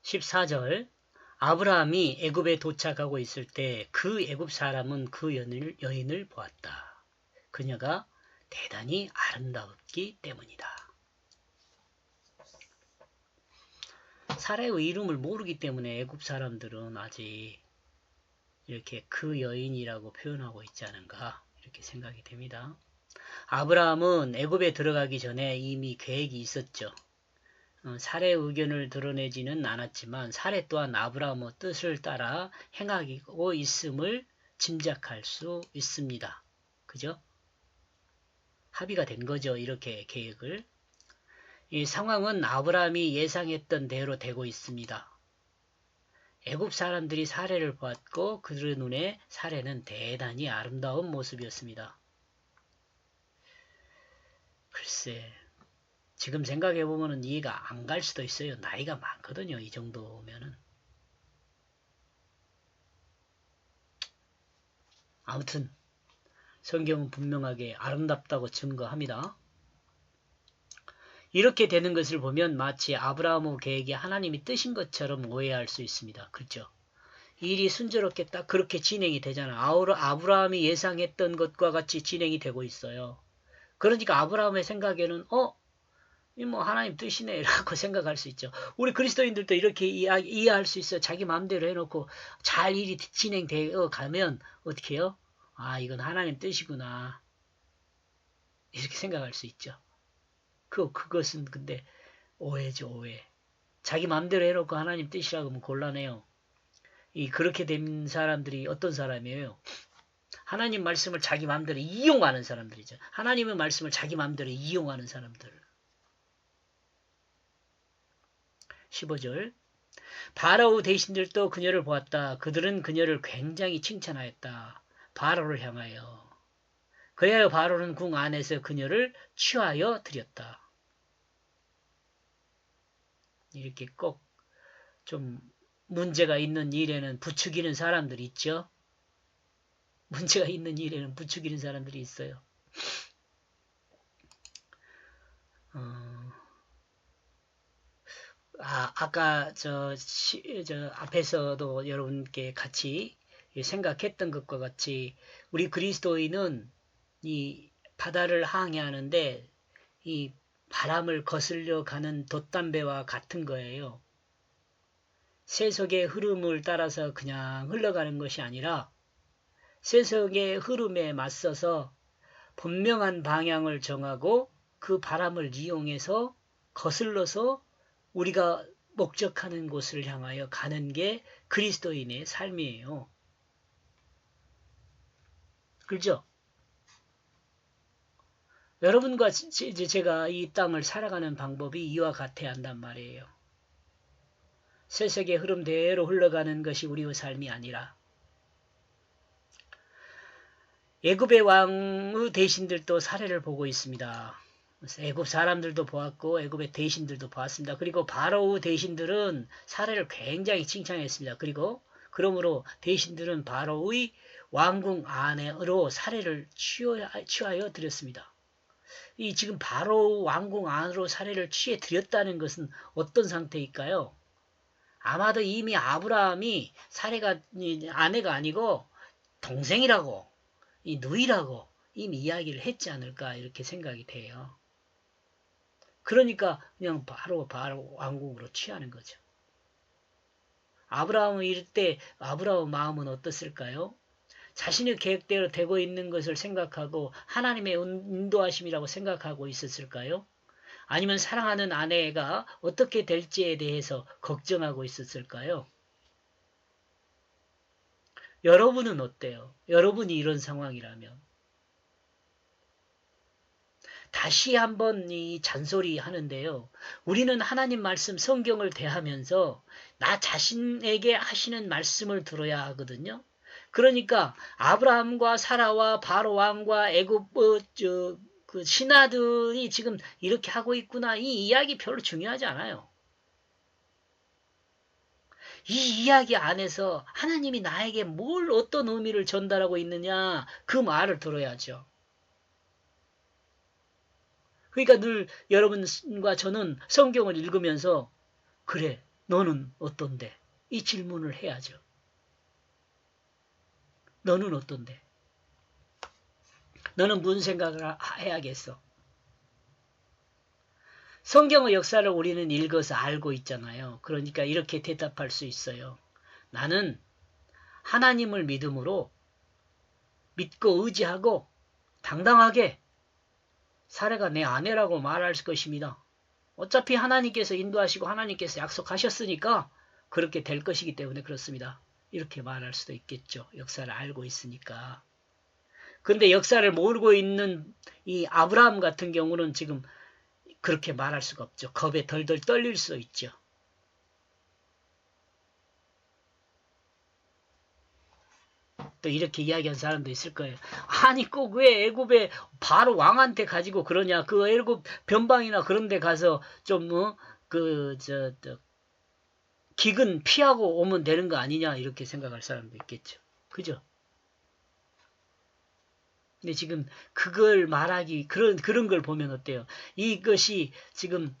14절 아브라함이 애굽에 도착하고 있을 때 그 애굽 사람은 그 여인을 보았다. 그녀가 대단히 아름다웠기 때문이다. 사라의 이름을 모르기 때문에 애굽 사람들은 아직 이렇게 그 여인이라고 표현하고 있지 않은가 이렇게 생각이 됩니다. 아브라함은 애굽에 들어가기 전에 이미 계획이 있었죠. 사례의 의견을 드러내지는 않았지만 사례 또한 아브라함의 뜻을 따라 행하고 있음을 짐작할 수 있습니다. 그죠? 합의가 된 거죠. 이렇게 계획을. 이 상황은 아브라함이 예상했던 대로 되고 있습니다. 애굽 사람들이 사례를 보았고 그들의 눈에 사례는 대단히 아름다운 모습이었습니다. 글쎄 지금 생각해보면 이해가 안 갈 수도 있어요. 나이가 많거든요. 이 정도면은. 아무튼 성경은 분명하게 아름답다고 증거합니다. 이렇게 되는 것을 보면 마치 아브라함의 계획이 하나님이 뜻인 것처럼 오해할 수 있습니다. 그렇죠? 일이 순조롭게 딱 그렇게 진행이 되잖아. 아브라함이 예상했던 것과 같이 진행이 되고 있어요. 그러니까 아브라함의 생각에는 뭐 하나님 뜻이네 라고 생각할 수 있죠. 우리 그리스도인들도 이렇게 이해할 수 있어요. 자기 마음대로 해놓고 잘 일이 진행되어 가면 어떻게 해요? 아 이건 하나님 뜻이구나 이렇게 생각할 수 있죠. 그것은 근데 오해죠. 오해. 자기 마음대로 해놓고 하나님 뜻이라고 하면 곤란해요. 그렇게 된 사람들이 어떤 사람이에요? 하나님 말씀을 자기 마음대로 이용하는 사람들이죠. 하나님의 말씀을 자기 마음대로 이용하는 사람들. 15절 바라오 대신들도 그녀를 보았다. 그들은 그녀를 굉장히 칭찬하였다. 바로를 향하여. 그래야 바로는 궁 안에서 그녀를 취하여 드렸다. 이렇게 꼭 좀 문제가 있는 일에는 부추기는 사람들이 있죠. 문제가 있는 일에는 부추기는 사람들이 있어요. 아까 저 앞에서도 여러분께 같이 생각했던 것과 같이 우리 그리스도인은 이 바다를 항해하는데 이 바람을 거슬려 가는 돛담배와 같은 거예요. 세속의 흐름을 따라서 그냥 흘러가는 것이 아니라 세속의 흐름에 맞서서 분명한 방향을 정하고 그 바람을 이용해서 거슬러서 우리가 목적하는 곳을 향하여 가는 게 그리스도인의 삶이에요. 그렇죠? 여러분과 제가 이 땅을 살아가는 방법이 이와 같아야 한단 말이에요. 세속의 흐름대로 흘러가는 것이 우리의 삶이 아니라 애굽의 왕의 대신들도 사례를 보고 있습니다. 애굽 사람들도 보았고 애굽의 대신들도 보았습니다. 그리고 바로의 대신들은 사례를 굉장히 칭찬했습니다. 그리고 그러므로 대신들은 바로의 왕궁 안으로 사례를 취하여 드렸습니다. 이 지금 바로 왕궁 안으로 사례를 취해 드렸다는 것은 어떤 상태일까요? 아마도 이미 아브라함이 사례가 아내가 아니고 동생이라고 이 누이라고 이미 이야기를 했지 않을까 이렇게 생각이 돼요. 그러니까 그냥 바로 왕궁으로 취하는 거죠. 아브라함은 이럴 때 아브라함의 마음은 어떻을까요? 자신의 계획대로 되고 있는 것을 생각하고 하나님의 인도하심이라고 생각하고 있었을까요? 아니면 사랑하는 아내가 어떻게 될지에 대해서 걱정하고 있었을까요? 여러분은 어때요? 여러분이 이런 상황이라면 다시 한번 이 잔소리 하는데요. 우리는 하나님 말씀 성경을 대하면서 나 자신에게 하시는 말씀을 들어야 하거든요. 그러니까 아브라함과 사라와 바로 왕과 애굽 그 신하들이 지금 이렇게 하고 있구나. 이 이야기 별로 중요하지 않아요. 이 이야기 안에서 하나님이 나에게 뭘 어떤 의미를 전달하고 있느냐 그 말을 들어야죠. 그러니까 늘 여러분과 저는 성경을 읽으면서 그래 너는 어떤데? 이 질문을 해야죠. 너는 어떤데? 너는 무슨 생각을 해야겠어? 성경의 역사를 우리는 읽어서 알고 있잖아요. 그러니까 이렇게 대답할 수 있어요. 나는 하나님을 믿음으로 믿고 의지하고 당당하게 사례가 내 아내라고 말할 것입니다. 어차피 하나님께서 인도하시고 하나님께서 약속하셨으니까 그렇게 될 것이기 때문에 그렇습니다. 이렇게 말할 수도 있겠죠. 역사를 알고 있으니까. 그런데 역사를 모르고 있는 이 아브라함 같은 경우는 지금 그렇게 말할 수가 없죠. 겁에 덜덜 떨릴 수 있죠. 또 이렇게 이야기한 사람도 있을 거예요. 아니 꼭 왜 애굽에 바로 왕한테 가지고 그러냐. 그 애굽 변방이나 그런 데 가서 좀 기근 피하고 오면 되는 거 아니냐 이렇게 생각할 사람도 있겠죠. 그죠? 근데 지금 그걸 말하기 그런 걸 보면 어때요? 이것이 지금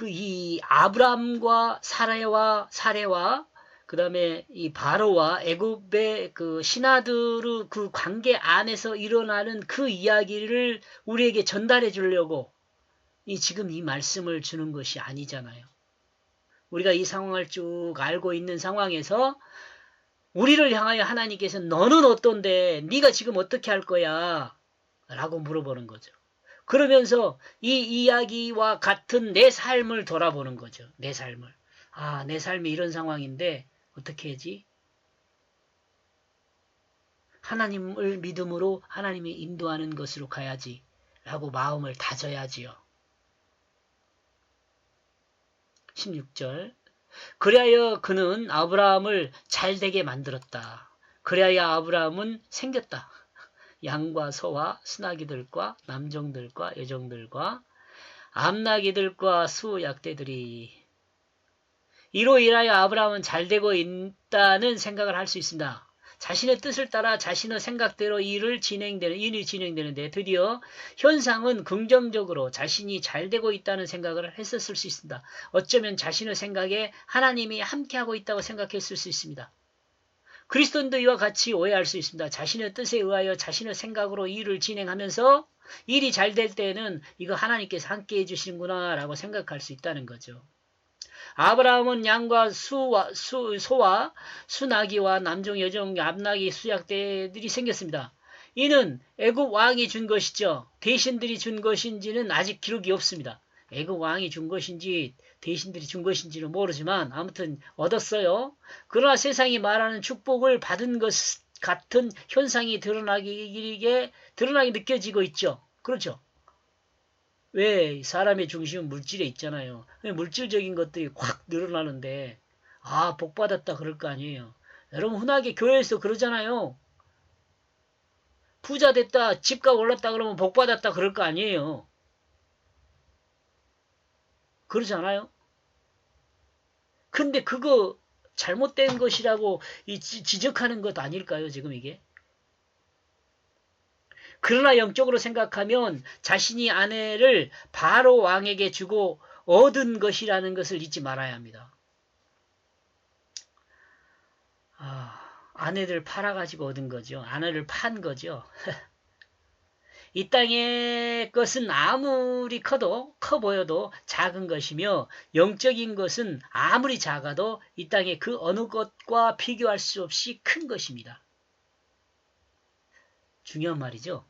이 아브람과 사레와 그다음에 이 바로와 애굽의 그 신하들의 그 관계 안에서 일어나는 그 이야기를 우리에게 전달해 주려고 지금 이 말씀을 주는 것이 아니잖아요. 우리가 이 상황을 쭉 알고 있는 상황에서 우리를 향하여 하나님께서 너는 어떤데? 네가 지금 어떻게 할 거야? 라고 물어보는 거죠. 그러면서 이 이야기와 같은 내 삶을 돌아보는 거죠. 내 삶을. 아, 내 삶이 이런 상황인데 어떻게 하지? 하나님을 믿음으로 하나님이 인도하는 것으로 가야지 라고 마음을 다져야지요. 16절 그리하여 그는 아브라함을 잘되게 만들었다. 그리하여 아브라함은 생겼다. 양과 소와 순하기들과 남종들과 여종들과 암나기들과 수약대들이 이로 인하여 아브라함은 잘되고 있다는 생각을 할 수 있습니다. 자신의 뜻을 따라 자신의 생각대로 일이 진행되는데 드디어 현상은 긍정적으로 자신이 잘되고 있다는 생각을 했었을 수 있습니다. 어쩌면 자신의 생각에 하나님이 함께하고 있다고 생각했을 수 있습니다. 그리스도인도 이와 같이 오해할 수 있습니다. 자신의 뜻에 의하여 자신의 생각으로 일을 진행하면서 일이 잘 될 때에는 이거 하나님께서 함께해 주시는구나 라고 생각할 수 있다는 거죠. 아브라함은 양과 소와 수나기와 남종, 여종, 암나기, 수약대들이 생겼습니다. 이는 애굽 왕이 준 것이죠. 대신들이 준 것인지는 아직 기록이 없습니다. 애굽 왕이 준 것인지 대신들이 준 것인지는 모르지만 아무튼 얻었어요. 그러나 세상이 말하는 축복을 받은 것 같은 현상이 드러나게 느껴지고 있죠. 그렇죠. 왜 사람의 중심은 물질에 있잖아요. 물질적인 것들이 확 늘어나는데 아 복받았다 그럴 거 아니에요. 여러분 흔하게 교회에서 그러잖아요. 부자 됐다 집값 올랐다 그러면 복받았다 그럴 거 아니에요. 그러지 않아요? 근데 그거 잘못된 것이라고 지적하는 것 아닐까요 지금 이게? 그러나 영적으로 생각하면 자신이 아내를 바로 왕에게 주고 얻은 것이라는 것을 잊지 말아야 합니다. 아내를 팔아가지고 얻은 거죠. 아내를 판 거죠. 이 땅의 것은 아무리 커 보여도 작은 것이며 영적인 것은 아무리 작아도 이 땅의 그 어느 것과 비교할 수 없이 큰 것입니다. 중요한 말이죠.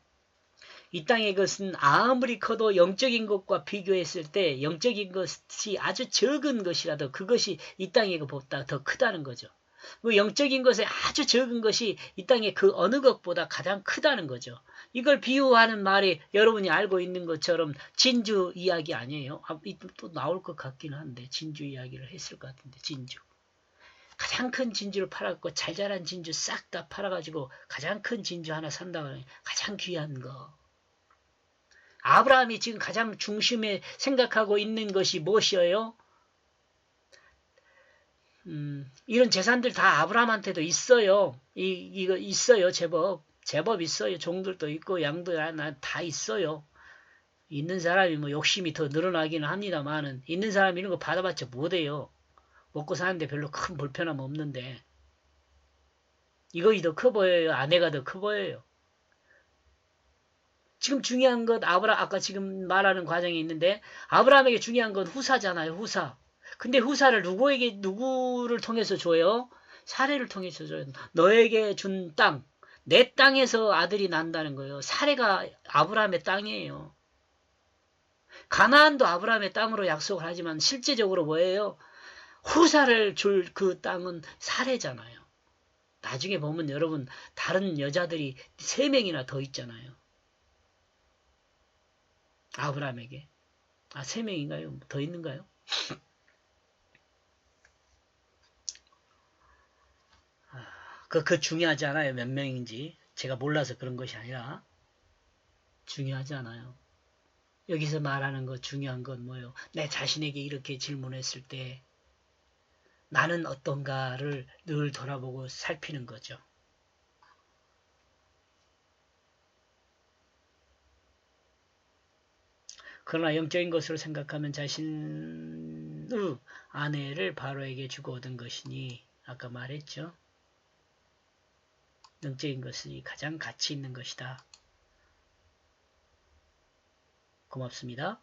이 땅의 것은 아무리 커도 영적인 것과 비교했을 때 영적인 것이 아주 적은 것이라도 그것이 이 땅의 것보다 더 크다는 거죠. 그 영적인 것에 아주 적은 것이 이 땅의 그 어느 것보다 가장 크다는 거죠. 이걸 비유하는 말이 여러분이 알고 있는 것처럼 진주 이야기 아니에요. 또 나올 것 같기는 한데 진주 이야기를 했을 것 같은데 진주. 가장 큰 진주를 팔았고 잘 자란 진주 싹 다 팔아가지고 가장 큰 진주 하나 산다고 하면 가장 귀한 거. 아브라함이 지금 가장 중심에 생각하고 있는 것이 무엇이에요? 이런 재산들 다 아브라함한테도 있어요. 이거 있어요, 제법 있어요. 종들도 있고, 양도 다 있어요. 있는 사람이 뭐 욕심이 더 늘어나기는 합니다만은 있는 사람이 이런 거 받아봤자 못해요. 먹고 사는데 별로 큰 불편함 없는데 이것이 더 커 보여요? 아내가 더 커 보여요? 지금 중요한 것 아까 지금 말하는 과정이 있는데 아브라함에게 중요한 건 후사잖아요. 후사. 근데 후사를 누구를 통해서 줘요? 사례를 통해서 줘요. 너에게 준 땅, 내 땅에서 아들이 난다는 거예요. 사례가 아브라함의 땅이에요. 가나안도 아브라함의 땅으로 약속을 하지만 실제적으로 뭐예요? 후사를 줄 그 땅은 사례잖아요. 나중에 보면 여러분 다른 여자들이 3명이나 더 있잖아요. 아브라함에게. 3명인가요? 더 있는가요? 그 중요하지 않아요. 몇 명인지. 제가 몰라서 그런 것이 아니라 중요하지 않아요. 여기서 말하는 거 중요한 건 뭐예요? 내 자신에게 이렇게 질문했을 때 나는 어떤가를 늘 돌아보고 살피는 거죠. 그러나 영적인 것으로 생각하면 자신의 아내를 바로에게 주고 얻은 것이니 아까 말했죠. 영적인 것이 가장 가치 있는 것이다. 고맙습니다.